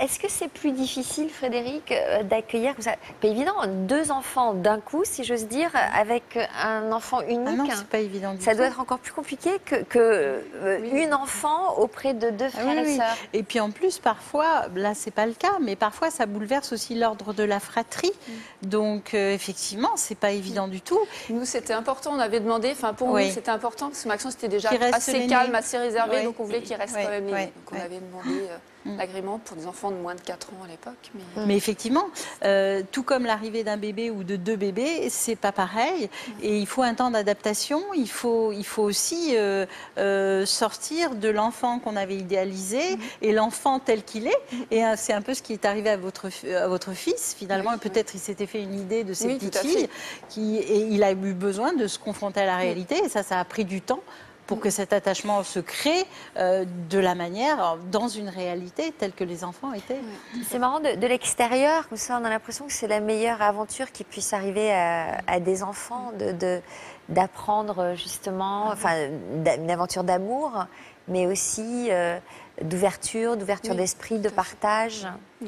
Est-ce que c'est plus difficile, Frédéric, d'accueillir, c'est pas évident, 2 enfants d'un coup, si j'ose dire, avec un enfant unique? Ah non, c'est pas évident du Ça tout. doit être encore plus compliqué que une enfant auprès de 2 frères et sœurs. Et puis en plus, parfois, là c'est pas le cas, mais parfois ça bouleverse aussi l'ordre de la fratrie. Donc effectivement, c'est pas évident du tout. Nous, c'était important, on avait demandé, enfin pour nous, c'était important, parce que Maxence était déjà Qu'il reste assez l'aîné. calme, assez réservé, Oui. donc on voulait qu'il reste quand même l'aîné. Donc on ouais. avait demandé l'agrément pour des enfants de moins de 4 ans à l'époque. Mais effectivement, tout comme l'arrivée d'un bébé ou de 2 bébés, c'est pas pareil. Et il faut un temps d'adaptation. Il faut aussi sortir de l'enfant qu'on avait idéalisé et l'enfant tel qu'il est. Et c'est un peu ce qui est arrivé à votre fils. Finalement, peut-être il s'était fait une idée de ces petites filles. Et il a eu besoin de se confronter à la réalité. Et ça a pris du temps pour que cet attachement se crée de la manière, dans une réalité telle que les enfants étaient. C'est marrant, de l'extérieur, comme ça, on a l'impression que c'est la meilleure aventure qui puisse arriver à des enfants, d'apprendre justement, enfin, une aventure d'amour, mais aussi d'ouverture d'esprit, de partage.